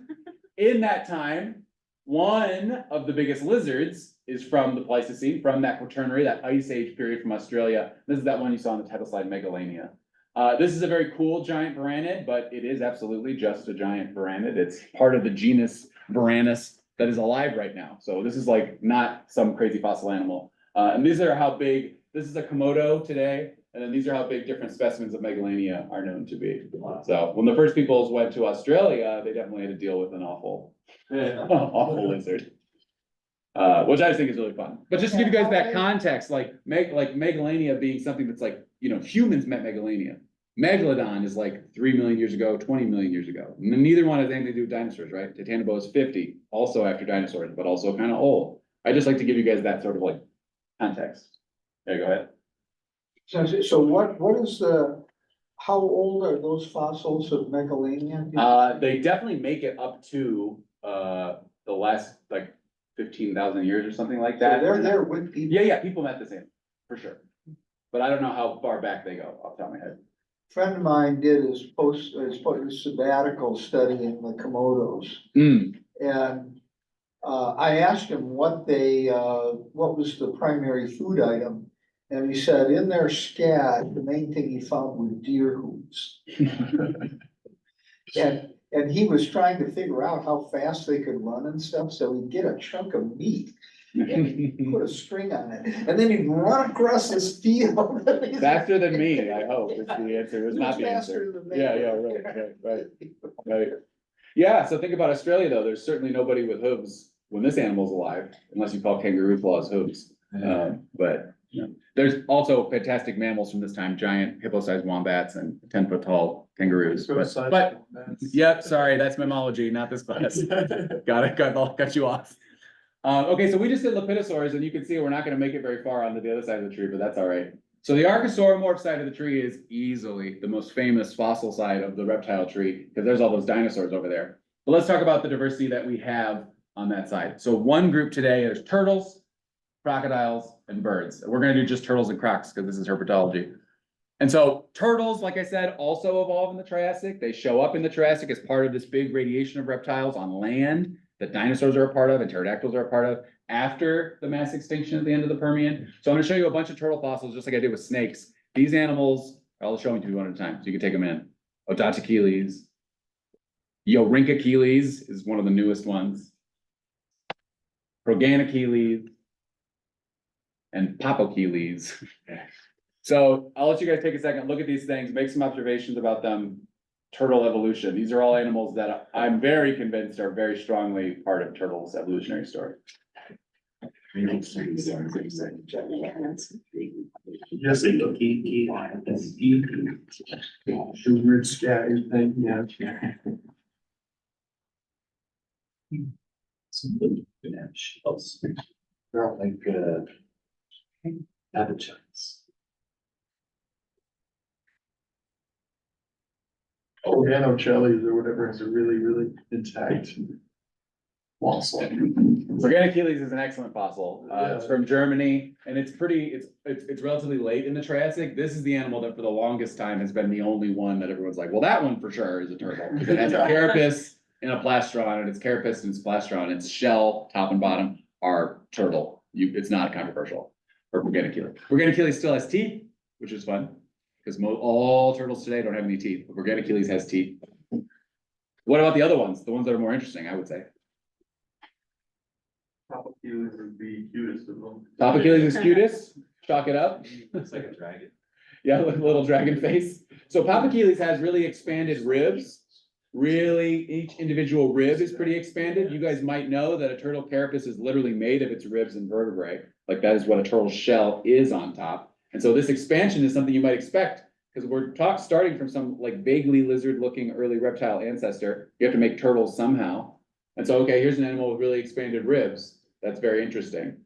in that time, one of the biggest lizards is from the Pleistocene, from that Quaternary, that ice age period from Australia. This is that one you saw on the title slide, Megalania. This is a very cool giant varanid, but it is absolutely just a giant varanid. It's part of the genus Varanus that is alive right now. So this is like not some crazy fossil animal. And these are how big, this is a Komodo today. And then these are how big different specimens of Megalania are known to be. So when the first peoples went to Australia, they definitely had to deal with an awful, awful lizard. Which I just think is really fun. But just to give you guys that context, like Megalania being something that's like, you know, humans met Megalania. Megalodon is like 3 million years ago, 20 million years ago. And neither one has anything to do with dinosaurs, right? Titanoboa is 50, also after dinosaurs, but also kind of old. I just like to give you guys that sort of like context. Yeah, go ahead. So what is how old are those fossils of Megalania? They definitely make it up to the last like 15,000 years or something like So that. they're there with people. Yeah, people met the same, for sure. But I don't know how far back they go off the top of my head. Friend of mine did his sabbatical study in the Komodos. And I asked him what was the primary food item. And he said in their scat, the main thing he found was deer hooves. And he was trying to figure out how fast they could run and stuff, so he'd get a chunk of meat and he'd put a string on it, and then he'd run across this field. Faster than me, I hope, is the answer. It's not the Faster answer. than they Yeah, were. right. Yeah, so think about Australia though. There's certainly nobody with hooves when this animal's alive, unless you call kangaroo claws hooves. But you know, there's also fantastic mammals from this time, giant hippo-sized wombats and 10-foot tall kangaroos. But yep, sorry, that's mammalogy, not this class. Got you off. Okay, so we just did Lepidosaurs, and you can see we're not gonna make it very far on the other side of the tree, but that's all right. So the Archosauromorph side of the tree is easily the most famous fossil side of the reptile tree, because there's all those dinosaurs over there. But let's talk about the diversity that we have on that side. So one group today, there's turtles, crocodiles, and birds. We're gonna do just turtles and crocs, because this is herpetology. And so turtles, like I said, also evolve in the Triassic. They show up in the Triassic as part of this big radiation of reptiles on land that dinosaurs are a part of and pterodactyls are a part of after the mass extinction at the end of the Permian. So I'm gonna show you a bunch of turtle fossils, just like I did with snakes. These animals, I'll show them to you one at a time, so you can take them in. Odontocheles. Eurincocheles is one of the newest ones. Proganocheles. And Popocheles. So I'll let you guys take a second, look at these things, make some observations about them. Turtle evolution. These are all animals that I'm very convinced are very strongly part of turtles' evolutionary story. Yes, weird scattered thing, yeah. They're like, appetites. Organocelli or whatever is a really, really intact fossil. Proganocheles is an excellent fossil. It's Yeah. from Germany, and it's relatively late in the Triassic. This is the animal that for the longest time has been the only one that everyone's like, well, that one for sure is a turtle. Because it has a carapace and a plastron, and its carapace and its plastron, its shell, top and bottom, are turtle. It's not controversial. Or Proganocheles. Proganocheles still has teeth, which is fun. Because all turtles today don't have any teeth, but Proganocheles has teeth. What about the other ones? The ones that are more interesting, I would say. Popocheles is the cutest of them. Popocheles is cutest, chalk it up. Looks like a dragon. Yeah, little dragon face. So Papacheles has really expanded ribs. Really, each individual rib is pretty expanded. You guys might know that a turtle carapace is literally made of its ribs and vertebrae. Like that is what a turtle shell is on top. And so this expansion is something you might expect because we're starting from some like vaguely lizard looking early reptile ancestor. You have to make turtles somehow. And so, okay, here's an animal with really expanded ribs. That's very interesting.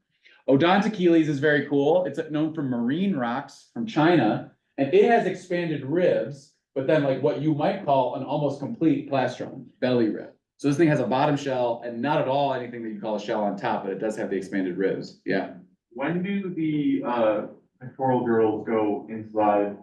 Odontocheles is very cool. It's known from marine rocks from China, and it has expanded ribs, but then like what you might call an almost complete plastron, belly rib. So this thing has a bottom shell and not at all anything that you call a shell on top, but it does have the expanded ribs. Yeah. When do the pectoral girls go inside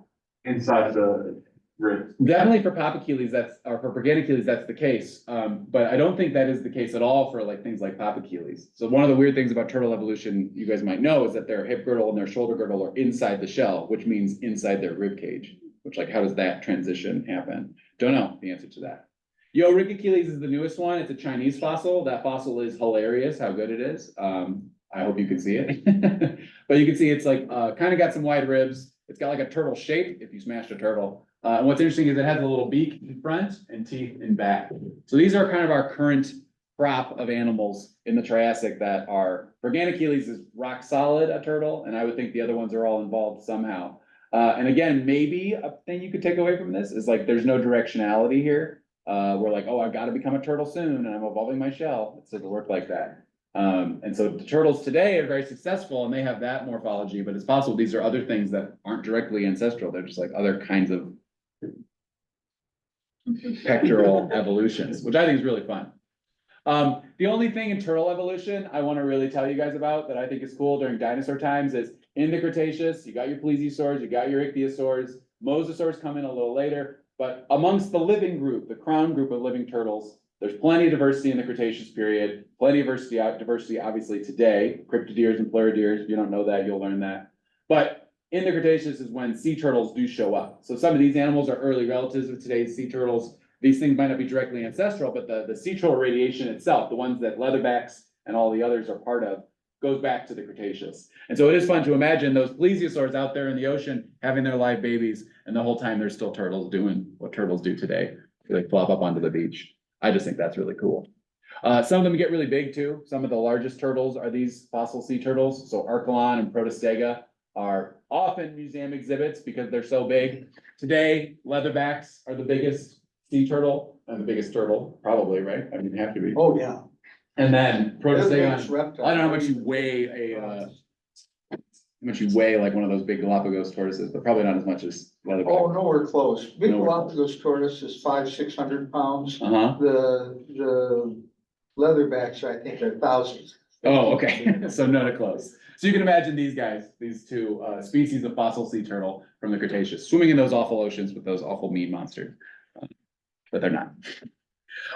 the ribs? Definitely for Papacheles, or for Briganticheles, that's the case. But I don't think that is the case at all for like things like Papacheles. So one of the weird things about turtle evolution, you guys might know, is that their hip girdle and their shoulder girdle are inside the shell, which means inside their rib cage. Which like, how does that transition happen? Don't know the answer to that. Eoricocheles is the newest one. It's a Chinese fossil. That fossil is hilarious, how good it is. I hope you can see it. But you can see it's like, kind of got some wide ribs. It's got like a turtle shape if you smashed a turtle. And what's interesting is it has a little beak in front and teeth in back. So these are kind of our current crop of animals in the Triassic that are, Briganticheles is rock solid a turtle, and I would think the other ones are all involved somehow. And again, maybe a thing you could take away from this is like, there's no directionality here. We're like, oh, I've got to become a turtle soon and I'm evolving my shell. It doesn't work like that. And so the turtles today are very successful and they have that morphology, but it's possible these are other things that aren't directly ancestral. They're just like other kinds of pectoral evolutions, which I think is really fun. The only thing in turtle evolution I want to really tell you guys about that I think is cool during dinosaur times is in the Cretaceous, you got your plesiosaurs, you got your ichthyosaurs, mosasaurs come in a little later, but amongst the living group, the crown group of living turtles, there's plenty of diversity in the Cretaceous period, plenty of diversity obviously today, cryptodires and pleurodires. If you don't know that, you'll learn that. But in the Cretaceous is when sea turtles do show up. So some of these animals are early relatives of today's sea turtles. These things might not be directly ancestral, but the sea turtle radiation itself, the ones that leatherbacks and all the others are part of, goes back to the Cretaceous. And so it is fun to imagine those plesiosaurs out there in the ocean having their live babies, and the whole time there's still turtles doing what turtles do today. They like flop up onto the beach. I just think that's really cool. Some of them get really big too. Some of the largest turtles are these fossil sea turtles. So Archelon and Protostega are often museum exhibits because they're so big. Today, leatherbacks are the biggest sea turtle and the biggest turtle, probably, right? I mean, they have to be. Oh, yeah. And then Protostegon, Reptile. I don't know how much you weigh like one of those big Galapagos tortoises, but probably not as much as Oh, leatherback. nowhere close. Big Nowhere Galapagos tortoise is 500-600 pounds. Uh-huh. The leatherbacks, I think, are thousands. Oh, okay. So not close. So you can imagine these guys, these two species of fossil sea turtle from the Cretaceous, swimming in those awful oceans with those awful mean monsters. But they're not.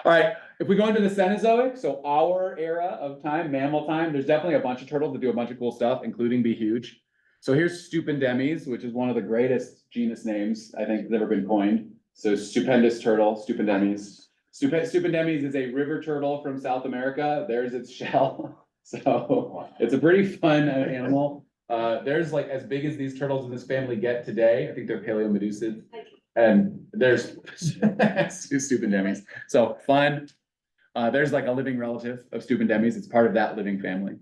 All right, if we go into the Cenozoic, so our era of time, mammal time, there's definitely a bunch of turtles that do a bunch of cool stuff, including be huge. So here's Stupendemes, which is one of the greatest genus names I think has ever been coined. So stupendous turtle, Stupendemes. Stupendemes is a river turtle from South America. There's its shell. So it's a pretty fun animal. There's like as big as these turtles in this family get today. I think they're Paleomedusids. And there's Stupendemes. So fun. There's like a living relative of Stupendemes. It's part of that living family.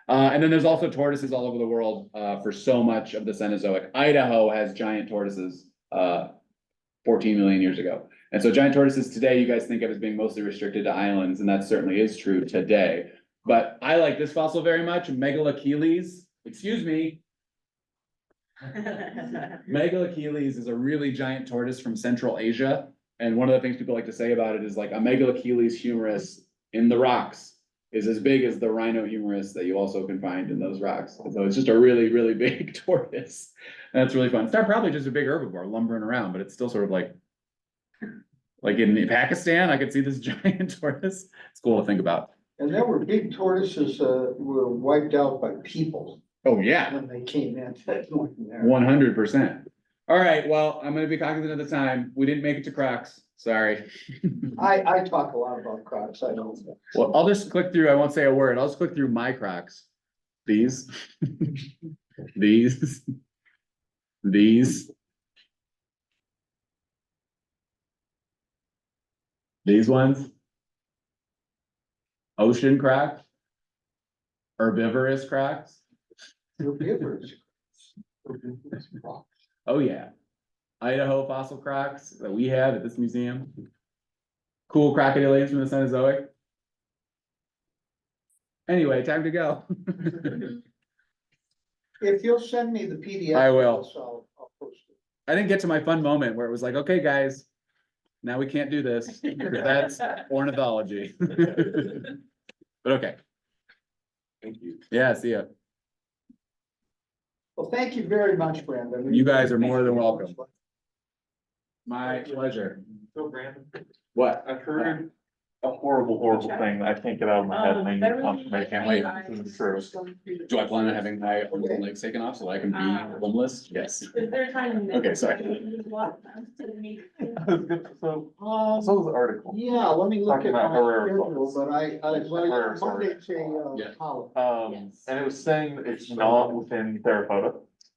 And then there's also tortoises all over the world for so much of the Cenozoic. Idaho has giant tortoises 14 million years ago. And so giant tortoises today, you guys think of as being mostly restricted to islands, and that certainly is true today. But I like this fossil very much, Megalocheles. Excuse me. Megalocheles is a really giant tortoise from Central Asia. And one of the things people like to say about it is like a Megalocheles humerus in the rocks is as big as the rhino humerus that you also can find in those rocks. So it's just a really, really big tortoise. And that's really fun. It's not probably just a big herbivore lumbering around, but it's still sort of like in Pakistan, I could see this giant tortoise. It's cool to think about. And there were big tortoises, were wiped out by people Oh, yeah. when they came in. 100%. All right, well, I'm gonna be cognizant of the time. We didn't make it to Crocs, sorry. I talk a lot about crocs, I know. Well, I'll just click through, I won't say a word, I'll just click through my Crocs. These, these, these, These ones. Ocean cracks. Herbivorous cracks. Herbivorous. Oh, yeah. Idaho fossil cracks that we have at this museum. Cool crocodilians from the Cenozoic. Anyway, time to go. If you'll send me the PDF. I will. I'll post it. I didn't get to my fun moment where it was like, okay, guys, now we can't do this. That's ornithology. But okay. Thank you. Yeah, see ya. Well, thank you very much, Brandon. You guys are more than welcome. My pleasure. So Brandon, What? I've heard a horrible, horrible thing that I can't get out of my head, and I need confirmation. can't wait. This is true. Do I plan on having my legs taken off so I can be homeless? Yes. Okay, sorry. So, so the article. Yeah, let me look Talking at my about Herrera schedule, sauce. but Herrera sauce. Monday's Yeah. a holiday. And it was saying that it's not within Sarasota,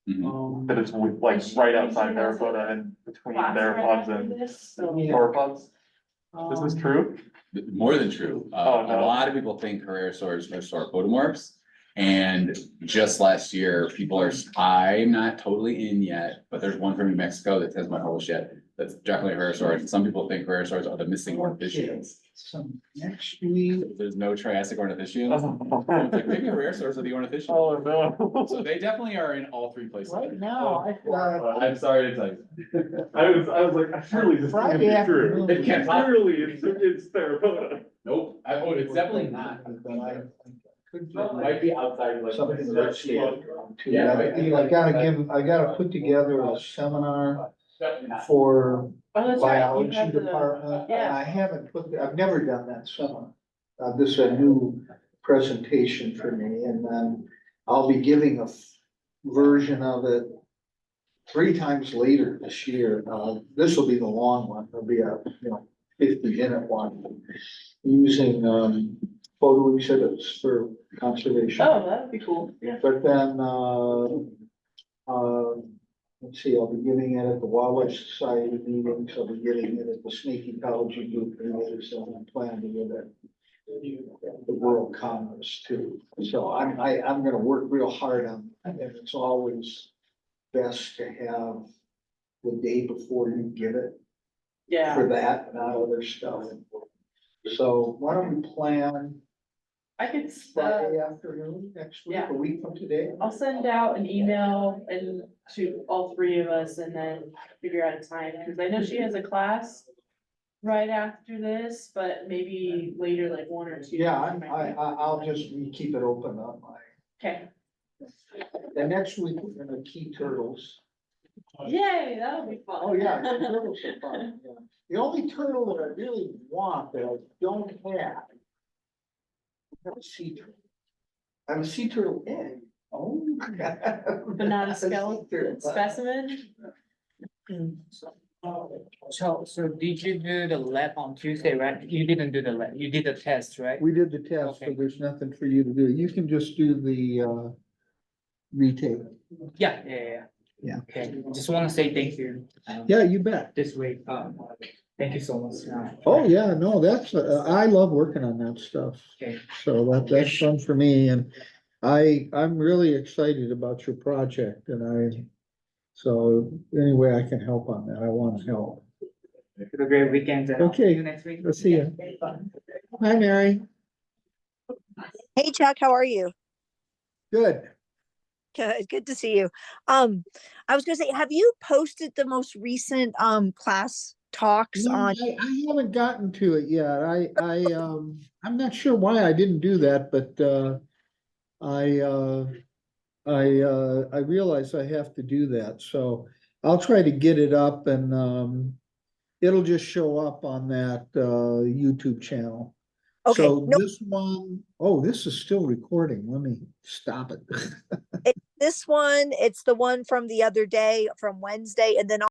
Mhm. that it's with, like, right outside Sarasota and between theropods and sauropods. Is this true? More than true. Oh, A no. lot of people think Herrerasaurs are sauropodomorphs. And just last year, people are, I'm not totally in yet, but there's one from New Mexico that hasn't been published yet. That's definitely Herrerasaurs. Some people think Herrerasaurs are the missing ornithischians. So next week, There's no Triassic ornithischians. It's like, maybe Herrerasaurs are the ornithischians. Oh, no. So they definitely are in all three places. right now, I've got I'm sorry to tell you. I was like, surely this can't Friday be true. afternoon. It can't possibly- Surely it's Sarasota. Nope, it's definitely not. But I could It do might be outside like. something that's too. Yeah. I gotta put together a seminar for biology department. And Yeah. I haven't I've never done that seminar. This is a new presentation for me, and then I'll be giving a version of it 3 times later this year. This will be the long one. It'll be a, 50-minute one using, photo exhibits for conservation. Oh, that'd be cool, yeah. But then, let's see, I'll be giving it at the Wildlife Society meetings, I'll be giving it at the Snake Ecology Group meetings, and I plan to give it at the World Congress too. So I'm gonna work real hard on, and it's always best to have the day before you give it Yeah, for that and not other stuff. So why don't we plan I could, Friday afternoon next week, yeah. a week from today? I'll send out an email and to all 3 of us and then figure out a time, because I know she has a class right after this, but maybe later, like 1 or 2. Yeah, I'll just keep it open on my, Okay, and next week we're gonna key turtles. yay, that'll be fun. Oh, yeah, key turtles are fun, yeah. The only turtle that I really want that I don't have. I have a sea turtle. I have a sea turtle egg. Oh. But not a skeleton specimen? So did you do the lab on Tuesday, right? You didn't do the lab, you did the test, right? We did the test, so Okay. there's nothing for you to do. You can just do the, retake. Yeah. Yeah. Okay, just wanna say thank you. Yeah, you bet. This week, thank you so much. Oh, yeah, no, that's, I love working on that stuff. Okay. So that's fun for me, and I'm really excited about your project, and so any way I can help on that, I wanna help. Have a great weekend. and I'll see Okay, you next week. let's see you. Hi, Mary. Hey Chuck, how are you? Good. Good to see you. I was gonna say, have you posted the most recent class talks No, on? I haven't gotten to it yet. I'm not sure why I didn't do that, but I realize I have to do that, so I'll try to get it up, and it'll just show up on that YouTube channel. Okay, So no, this one, oh, this is still recording. Let me stop it. this one, it's the one from the other day, from Wednesday, and then